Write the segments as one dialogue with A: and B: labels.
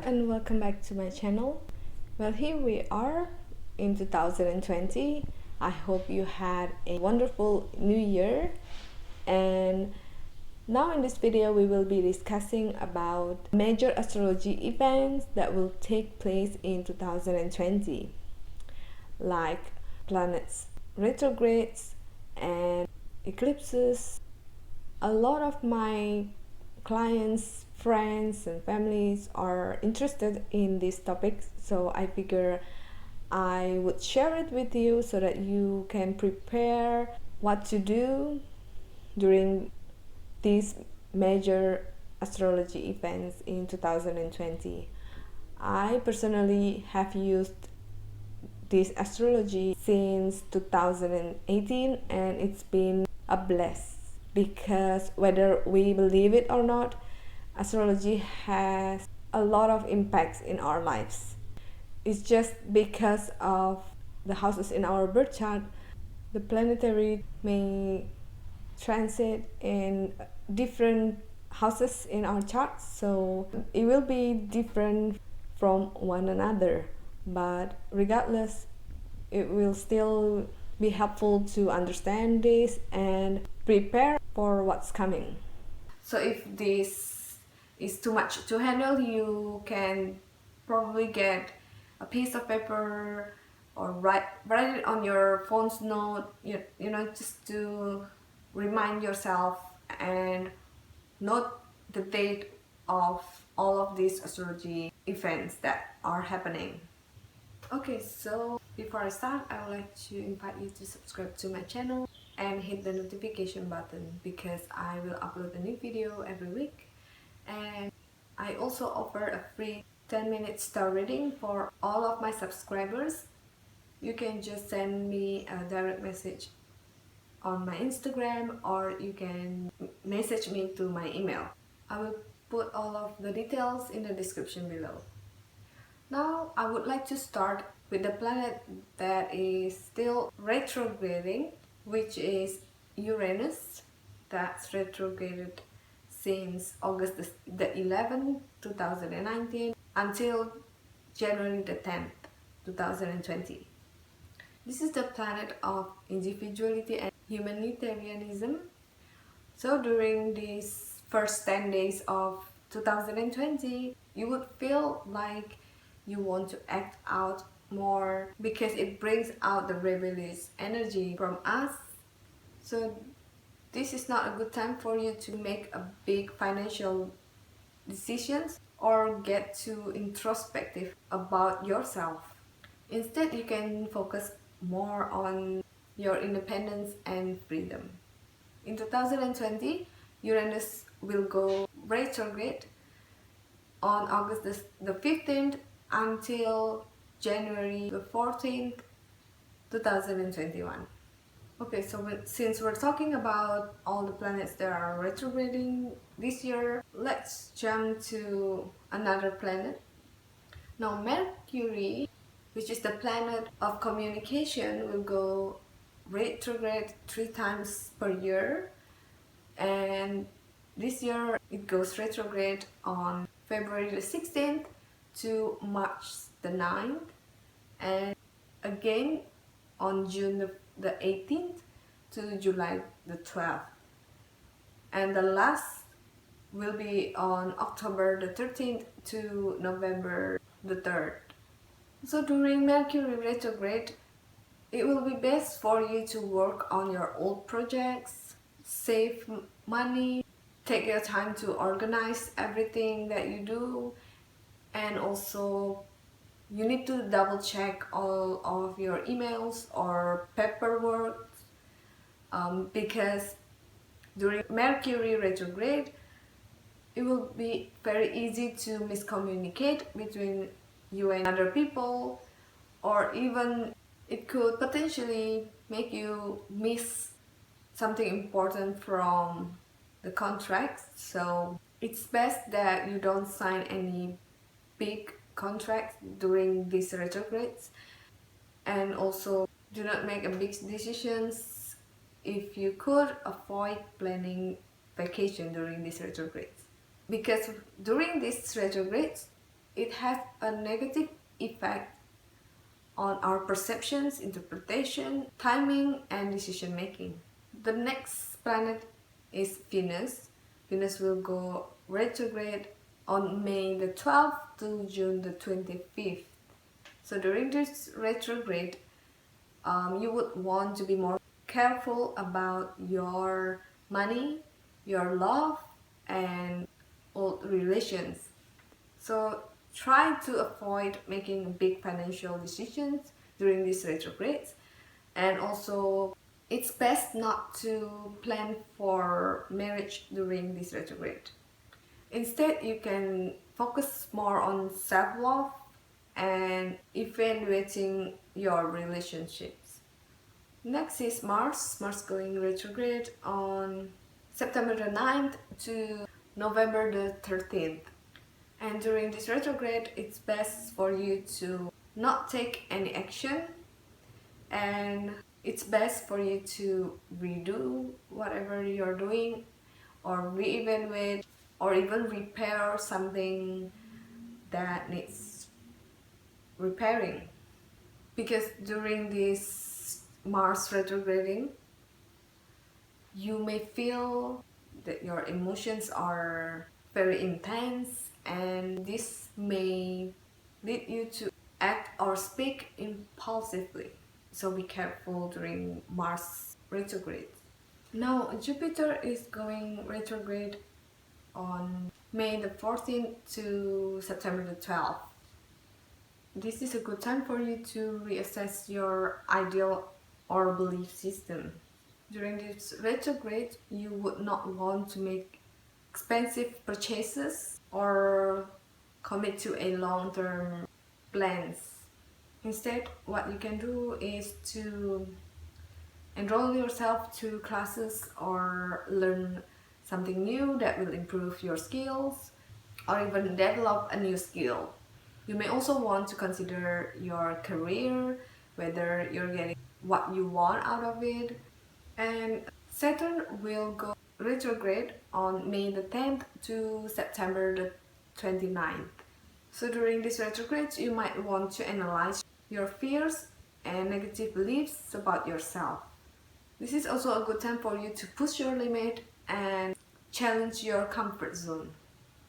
A: and welcome back to my channel. Well, here we are in 2020. I hope you had a wonderful new year, and now in this video we will be discussing about major astrology events that will take place in 2020, like planets retrogrades and eclipses. A lot of my clients, friends and families are interested in these topics, so I figure I would share it with you so that you can prepare what to do during these major astrology events in 2020. I personally have used this astrology since 2018 and it's been a bless, because whether we believe it or not, astrology has a lot of impacts in our lives. It's just because of the houses in our birth chart, the planetary may transit in different houses in our charts, so it will be different from one another, but regardless, it will still be helpful to understand this and prepare for what's coming. So if this is too much to handle, you can probably get a piece of paper or write it on your phone's note, you know, just to remind yourself and note the date of all of these astrology events that are happening. Okay, so before I start, I would like to invite you to subscribe to my channel and hit the notification button, because I will upload a new video every week. And I also offer a free 10-minute star reading for all of my subscribers. You can just send me a direct message on my Instagram, or you can message me to my email. I will put all of the details in the description below. Now I would like to start with the planet that is still retrograding, which is Uranus. That's retrograded since August the 11th, 2019 until January the 10th, 2020. This is the planet of individuality and humanitarianism. So during these first 10 days of 2020, you would feel like you want to act out more, because it brings out the rebellious energy from us. So this is not a good time for you to make a big financial decisions or get too introspective about yourself. Instead, you can focus more on your independence and freedom. In 2020, Uranus will go retrograde on August the 15th until January the 14th, 2021. Okay, so since we're talking about all the planets that are retrograding this year, let's jump to another planet. Now Mercury, which is the planet of communication, will go retrograde 3 times per year, and this year it goes retrograde on February the 16th to March the 9th, and again on June the 18th to July the 12th, and the last will be on October the 13th to November the 3rd. So during Mercury retrograde, it will be best for you to work on your old projects, save money, take your time to organize everything that you do, and also you need to double check all of your emails or paperwork, because during Mercury retrograde it will be very easy to miscommunicate between you and other people, or even it could potentially make you miss something important from the contracts. So it's best that you don't sign any big contracts during these retrogrades, and also do not make a big decisions. If you could, avoid planning vacation during these retrogrades, because during these retrogrades it has a negative effect on our perceptions, interpretation, timing, and decision making. The next planet is Venus. Venus will go retrograde on May the 12th to June the 25th. So during this retrograde, you would want to be more careful about your money, your love, and old relations. So try to avoid making big financial decisions during these retrogrades. And also, it's best not to plan for marriage during this retrograde. Instead, you can focus more on self-love and evaluating your relationships. Next is Mars. Mars going retrograde on September the 9th to November the 13th. And during this retrograde, it's best for you to not take any action, and it's best for you to redo whatever you're doing or reevaluate or even repair something that needs repairing. Because during this Mars retrograding, you may feel that your emotions are very intense, and this may lead you to act or speak impulsively. So be careful during Mars retrograde. Now Jupiter is going retrograde on May the 14th to September the 12th. This is a good time for you to reassess your ideal or belief system. During this retrograde, you would not want to make expensive purchases or commit to a long-term plans. Instead, what you can do is to enroll yourself to classes or learn something new that will improve your skills or even develop a new skill. You may also want to consider your career, whether you're getting what you want out of it. And Saturn will go retrograde on May the 10th to September the 29th. So during this retrograde, you might want to analyze your fears and negative beliefs about yourself. This is also a good time for you to push your limit and challenge your comfort zone.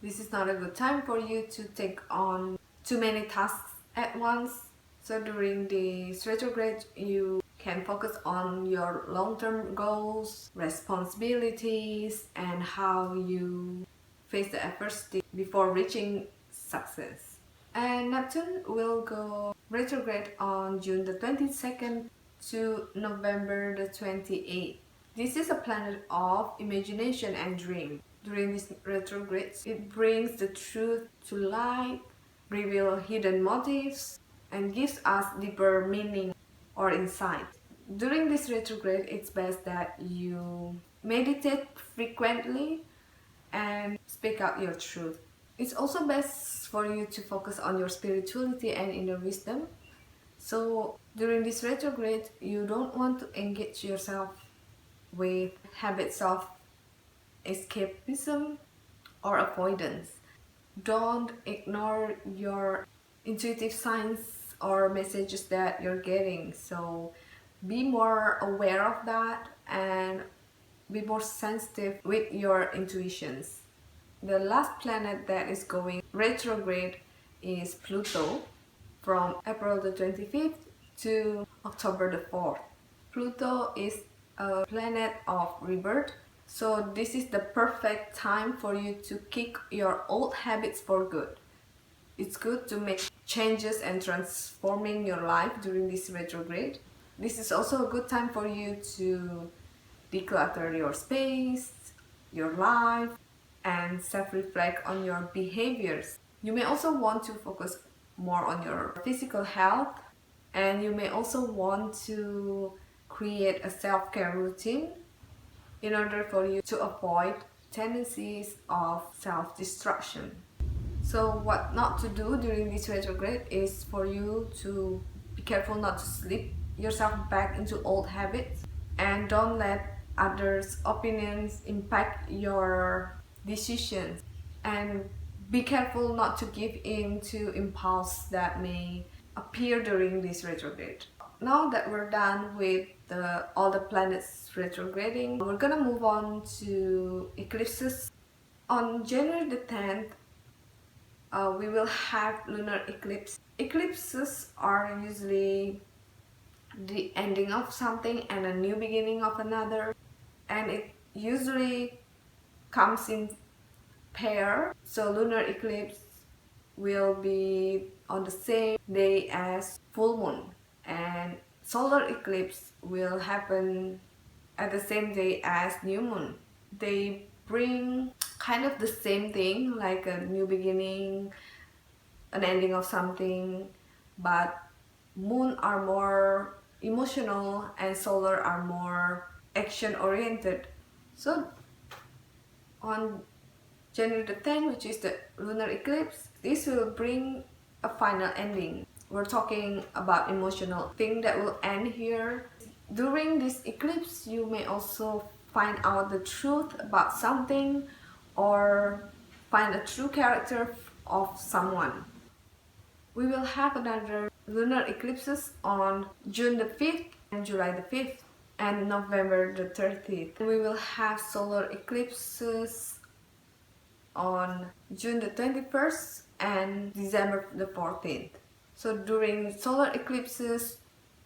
A: This is not a good time for you to take on too many tasks at once. So during this retrograde, you can focus on your long-term goals, responsibilities, and how you face the adversity before reaching success. And Neptune will go retrograde on June the 22nd to November the 28th. This is a planet of imagination and dream. During this retrograde, it brings the truth to light, reveals hidden motives, and gives us deeper meaning or insight. During this retrograde, it's best that you meditate frequently and speak out your truth. It's also best for you to focus on your spirituality and inner wisdom. So during this retrograde, you don't want to engage yourself with habits of escapism or avoidance. Don't ignore your intuitive signs or messages that you're getting. So be more aware of that and be more sensitive with your intuitions. The last planet that is going retrograde is Pluto from April the 25th to October the 4th. Pluto is a planet of rebirth, so this is the perfect time for you to kick your old habits for good. It's good to make changes and transforming your life during this retrograde. This is also a good time for you to declutter your space, your life, and self-reflect on your behaviors. You may also want to focus more on your physical health, and you may also want to create a self-care routine in order for you to avoid tendencies of self-destruction. So what not to do during this retrograde is for you to be careful not to slip yourself back into old habits, and don't let others' opinions impact your decisions, and be careful not to give in to impulse that may appear during this retrograde. Now that we're done with all the planets retrograding, we're gonna move on to eclipses. On January the 10th, we will have lunar eclipse. Eclipses are usually the ending of something and a new beginning of another, and it usually comes in pair. So lunar eclipse will be on the same day as full moon, and solar eclipse will happen at the same day as new moon. They bring kind of the same thing, like a new beginning, an ending of something, but moon are more emotional and solar are more action oriented. So on January the 10th, which is the lunar eclipse, this will bring a final ending. We're talking about emotional thing that will end here. During this eclipse, you may also find out the truth about something or find a true character of someone. We will have another lunar eclipses on June the 5th and July the 5th and November the 30th. We will have solar eclipses on June the 21st and December the 14th. So during solar eclipses,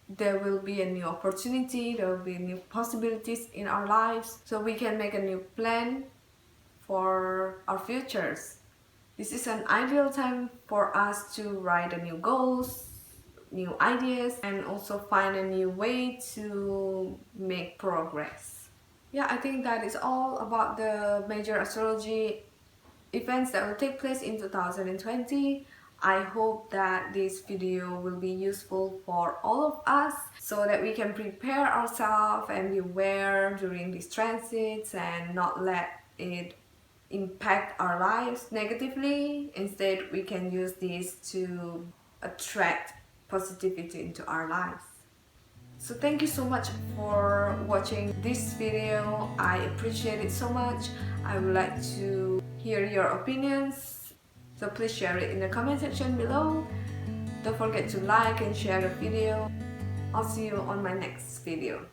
A: there will be a new opportunity, there will be new possibilities in our lives, so we can make a new plan for our futures. This is an ideal time for us to write a new goals, new ideas, and also find a new way to make progress. Yeah, I think that is all about the major astrology events that will take place in 2020. I hope that this video will be useful for all of us so that we can prepare ourselves and be aware during these transits and not let it impact our lives negatively. Instead, we can use this to attract positivity into our lives. So thank you so much for watching this video. I appreciate it so much. I would like to hear your opinions, so please share it in the comment section below. Don't forget to like and share the video. I'll see you on my next video.